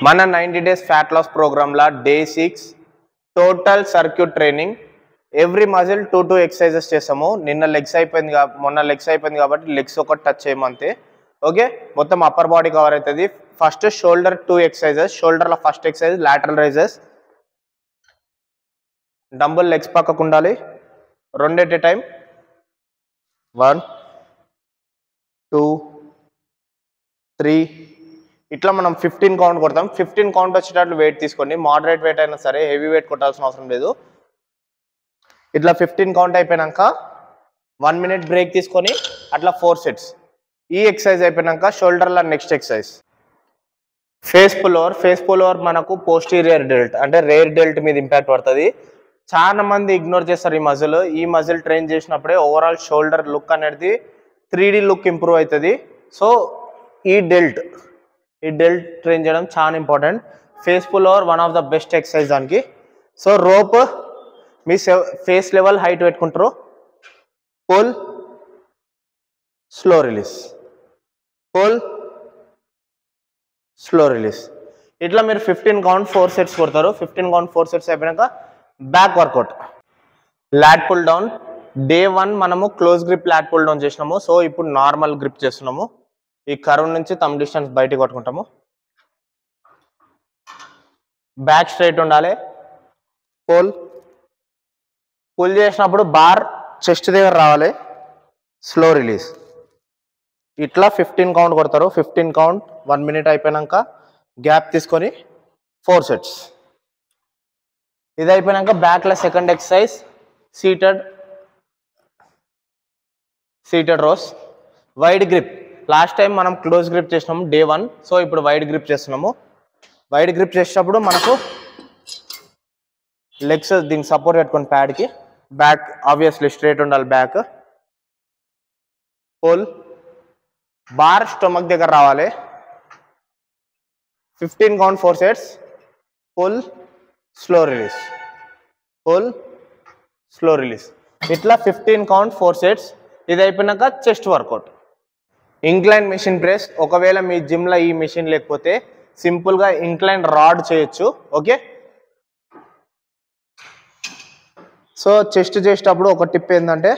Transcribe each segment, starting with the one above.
మన 90 days fat loss ప్రోగ్రామ్లా day 6 total circuit training. Every muscle 2 exercises చేసాము. మొన్న లెగ్స్ అయిపోయింది కాబట్టి లెగ్స్ ఒకటి టచ్ చేయమంతే. ఓకే, మొత్తం అప్పర్ బాడీ కవర్ అవుతుంది. First shoulder 2 exercises. షోల్డర్లో first exercise lateral raises. Dumbbell legs పక్కకు ఉండాలి, 2 ఎట్ ఏ టైం. 1 2 3 ఇట్లా మనం 15 కౌంట్ కొడతాం. 15 కౌంట్ వచ్చేటట్లు వెయిట్ తీసుకోండి. మోడరేట్ వెయిట్ అయినా సరే, హెవీ వెయిట్ కొట్టాల్సిన అవసరం లేదు. ఇట్లా 15 కౌంట్ అయిపోయాక 1 minute బ్రేక్ తీసుకొని అట్లా 4 sets. ఈ ఎక్సర్సైజ్ అయిపోయాక షోల్డర్ల next exercise face pull over. మనకు పోస్టీరియర్ డెల్ట్ అంటే రేర్ డెల్ట్ మీద ఇంపాక్ట్ పడుతుంది. చాలా మంది ఇగ్నోర్ చేస్తారు ఈ మజిల్ ట్రైన్ చేసినప్పుడే ఓవరాల్ షోల్డర్ లుక్ అనేది 3D లుక్ ఇంప్రూవ్ అవుతుంది. సో ఈ డెల్ట్ ట్రైన్ చేయడం చాలా important. Face pull over one of the best exercise దానికి. సో రోప్ మీ ఫేస్ లెవెల్ హైట్ పెట్టుకుంటారు. Pull, slow release, pull, slow release. ఇట్లా మీరు 15 కౌంట్ 4 sets కొడతారు. 15 కౌంట్ 4 sets అయిపోయాక back workout. Lat pull down. Day 1 మనము close grip lat pull down చేసినాము. So ఇప్పుడు నార్మల్ గ్రిప్ చేస్తున్నాము. ఈ కర్వ్ నుంచి తమ్ డిస్టెన్స్ బయటికి కొట్టుకుంటాము. బ్యాక్ స్ట్రైట్ ఉండాలి. పుల్ చేసినప్పుడు బార్ చెస్ట్ దగ్గర రావాలి. Slow release. ఇట్లా 15 కౌంట్ కొడతారు. 15 కౌంట్ 1 minute అయిపోయాక గ్యాప్ తీసుకొని 4 sets. ఇది అయిపోయాక బ్యాక్లో second exercise seated rows. Wide grip. Last time మనం క్లోజ్ గ్రిప్ చేసినాము డే 1. సో ఇప్పుడు వైడ్ గ్రిప్ చేస్తున్నాము. వైడ్ గ్రిప్ చేసేటప్పుడు మనకు లెగ్స్ దీనికి సపోర్ట్ పెట్టుకోండి ప్యాడ్కి. బ్యాక్ ఆబ్వియస్లీ స్ట్రైట్ ఉండాలి. బ్యాక్ పుల్, బార్ స్టొమక్ దగ్గర రావాలి. 15 count 4 sets. Pull, slow release, pull, slow release. ఇట్లా 15 కౌంట్ 4 sets. ఇది అయిపోయినాక chest workout. Incline machine press. ఒకవేళ మీ జిమ్లో ఈ మెషిన్ లేకపోతే సింపుల్గా ఇంక్లైన్ రాడ్ చేయొచ్చు. ఓకే, సో చెస్ట్ చేసేటప్పుడు ఒక టిప్ ఏంటంటే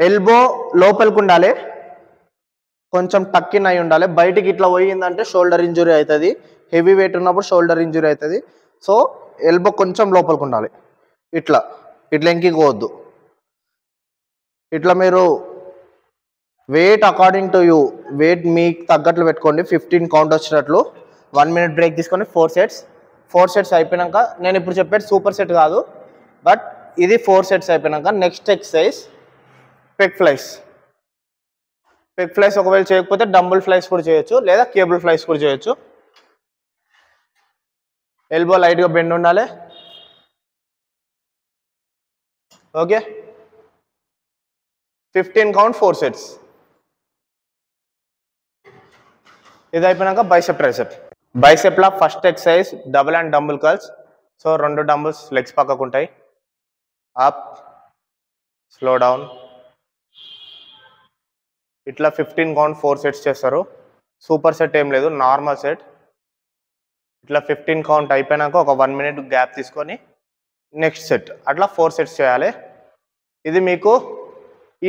ఎల్బో లోపలికి ఉండాలి, కొంచెం టక్కిన్ అయి ఉండాలి. బయటికి ఇట్లా పోయిందంటే షోల్డర్ ఇంజురీ అవుతుంది. హెవీ వెయిట్ ఉన్నప్పుడు షోల్డర్ ఇంజురీ అవుతుంది. సో ఎల్బో కొంచెం లోపలికి ఉండాలి. ఇట్లా ఎంకిపోవద్దు. ఇట్లా మీరు weight according to you weight మీకు తగ్గట్లు పెట్టుకోండి. 15 కౌంట్ వచ్చేటట్లు 1 minute బ్రేక్ తీసుకొని 4 sets. 4 sets అయిపోయాక నేను ఇప్పుడు చెప్పేది సూపర్ సెట్ కాదు, బట్ ఇది 4 sets అయిపోయాక next exercise peg flies. Peg flies ఒకవేళ చేయకపోతే డంబుల్ ఫ్లైస్ కూడా చేయొచ్చు, లేదా కేబుల్ ఫ్లైస్ కూడా చేయొచ్చు. ఎల్బో లైట్గా బెండ్ ఉండాలి. Okay, 15 count 4 sets. ఇది అయిపోయాక బైసెప్ ట్రైసెప్. బైసెప్లా first exercise double and dumbbell curls. So 2 dumbbells legs పక్కకు ఉంటాయి. Up, slow down. ఇట్లా 15 కౌంట్ 4 sets చేస్తారు. సూపర్ సెట్ ఏం లేదు, నార్మల్ సెట్. ఇట్లా 15 కౌంట్ అయిపోయాక ఒక 1 minute గ్యాప్ తీసుకొని నెక్స్ట్ సెట్. అట్లా 4 sets చేయాలి. ఇది మీకు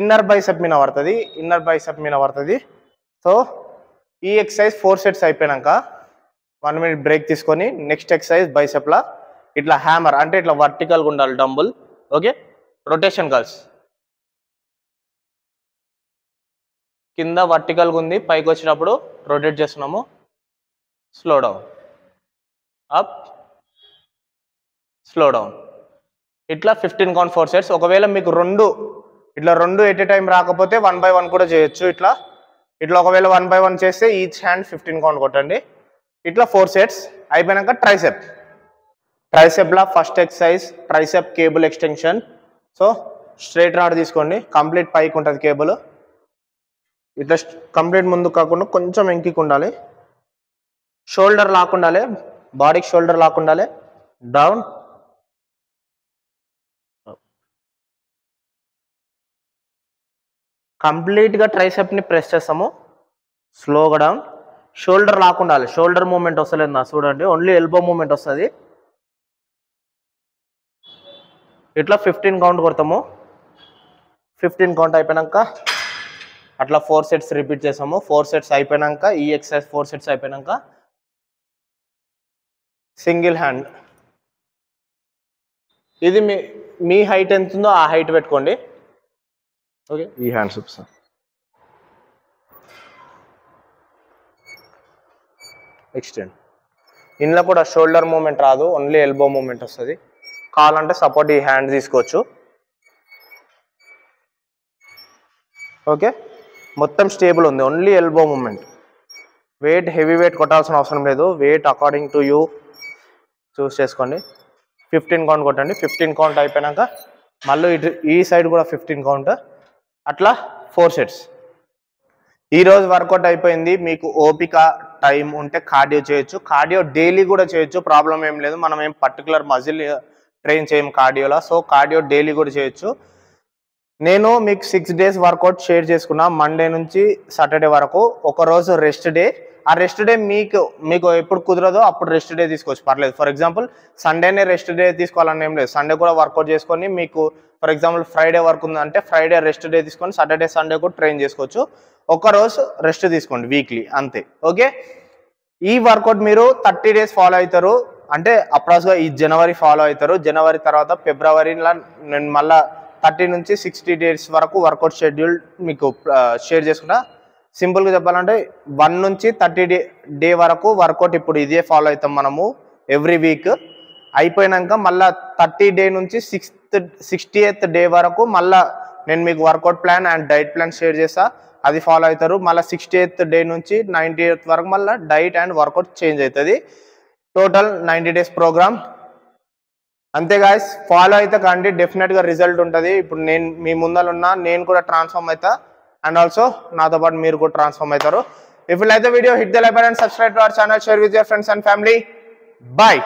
ఇన్నర్ బైసెప్ మీద పడుతుంది. సో ఈ ఎక్సర్సైజ్ 4 sets అయిపోయాక 1 minute బ్రేక్ తీసుకొని నెక్స్ట్ ఎక్సర్సైజ్ బైసెప్లా ఇట్లా హ్యామర్ అంటే ఇట్లా వర్టికల్గా ఉండాలి డంబుల్. Okay, rotation curls. కింద వర్టికల్గా ఉంది, పైకి వచ్చినప్పుడు రొటేట్ చేస్తున్నాము. Slow down, up, slow down. ఇట్లా 15 కౌంట్ 4 sets. ఒకవేళ మీకు ఇట్లా రెండు ఎట్ ఏ టైం రాకపోతే 1 by 1 కూడా చేయొచ్చు. ఇట్లా ఒకవేళ 1 by 1 చేస్తే ఈచ్ హ్యాండ్ 15 కౌంట్ కొట్టండి. ఇట్లా 4 sets అయిపోయాక ట్రైసెప్లా first exercise tricep cable extension. So straight rod తీసుకోండి, కంప్లీట్ పైకి ఉంటుంది కేబుల్. ఇట్లా కంప్లీట్ ముందు కాకుండా కొంచెం ఎంకికి ఉండాలి. షోల్డర్ లాక్ ఉండాలి, బాడీకి షోల్డర్ లాక్ ఉండాలి. డౌన్, కంప్లీట్గా ట్రైసెప్ని ప్రెస్ చేస్తాము. స్లోగా డౌన్. షోల్డర్ లాక్కుండాలి. షోల్డర్ మూమెంట్ వస్తలేదు నా చూడండి, ఓన్లీ ఎల్బో మూమెంట్ వస్తుంది. ఇట్లా 15 కౌంట్ కొడతాము. 15 కౌంట్ అయిపోయాక అట్లా 4 సెట్స్ రిపీట్ చేసాము. 4 సెట్స్ అయిపోయాక ఈ ఎక్సర్సైజ్ 4 సెట్స్ అయిపోయాక సింగిల్ హ్యాండ్, ఇది మీ హైట్ ఎంత ఉందో ఆ హైట్ పెట్టుకోండి. ఓకే, ఈ హ్యాండ్ చూపిస్తాను. ఎక్స్టెండ్. ఇందులో కూడా షోల్డర్ మూమెంట్ రాదు, ఓన్లీ ఎల్బో మూమెంట్ వస్తుంది. కావాలంటే సపోర్ట్ ఈ హ్యాండ్ తీసుకోవచ్చు. ఓకే, మొత్తం స్టేబుల్ ఉంది, only elbow movement. Weight heavy weight కొట్టాల్సిన అవసరం లేదు. Weight according to you choose చేసుకోండి. 15 కౌంట్ కొట్టండి. 15 కౌంట్ అయిపోయాక మళ్ళీ ఇటు ఈ సైడ్ కూడా 15 కౌంట్, అట్లా 4 సెట్స్. ఈరోజు వర్కౌట్ అయిపోయింది. మీకు ఓపిక టైం ఉంటే కార్డియో చేయొచ్చు. కార్డియో డైలీ కూడా చేయొచ్చు, ప్రాబ్లం ఏం లేదు. మనం ఏం పర్టికులర్ మజిల్ ట్రైన్ చేయం కార్డియోలో, సో కార్డియో డైలీ కూడా చేయొచ్చు. నేను మీకు 6 డేస్ వర్కౌట్ షేర్ చేసుకున్నా, మండే నుంచి సాటర్డే వరకు. ఒకరోజు రెస్ట్ డే. ఆ రెస్ట్ డే మీకు ఎప్పుడు కుదరదో అప్పుడు రెస్ట్ డే తీసుకోవచ్చు, పర్లేదు. ఫర్ ఎగ్జాంపుల్ సండేనే రెస్ట్ డే తీసుకోవాలని ఏం లేదు. సండే కూడా వర్కౌట్ చేసుకొని, మీకు ఫర్ ఎగ్జాంపుల్ ఫ్రైడే వర్క్ ఉందంటే ఫ్రైడే రెస్ట్ డే తీసుకొని సాటర్డే సండే కూడా ట్రైన్ చేసుకోవచ్చు. ఒకరోజు రెస్ట్ తీసుకోండి వీక్లీ, అంతే. ఓకే, ఈ వర్కౌట్ మీరు 30 డేస్ ఫాలో అవుతారు అంటే అప్రాక్స్గా ఈ జనవరి ఫాలో అవుతారు. జనవరి తర్వాత ఫిబ్రవరిలో నేను మళ్ళీ 30 నుంచి 60 డేస్ వరకు వర్కౌట్ షెడ్యూల్ మీకు షేర్ చేసుకుంటా. సింపుల్గా చెప్పాలంటే 1 నుంచి 30 డే వరకు వర్కౌట్ ఇప్పుడు ఇదే ఫాలో అవుతాం మనము ఎవ్రీ వీక్. అయిపోయినాక మళ్ళీ 30 డే నుంచి 68th డే వరకు మళ్ళీ నేను మీకు work out plan and diet plan share చేస్తా, అది ఫాలో అవుతారు. మళ్ళీ 68th డే నుంచి 90th వరకు మళ్ళీ డైట్ అండ్ వర్కౌట్ చేంజ్ అవుతుంది. Total 90 days programme. అంతే గాయస్, ఫాలో అయితే కానీ డెఫినెట్గా రిజల్ట్ ఉంటుంది. ఇప్పుడు నేను మీ ముందరున్నా, నేను కూడా ట్రాన్స్ఫార్మ్ అవుతా, అండ్ ఆల్సో నాతో పాటు మీరు కూడా ట్రాన్స్ఫార్మ్ అవుతారు. If you like the video, hit the like button, subscribe to our channel, share with your friends and family. Bye.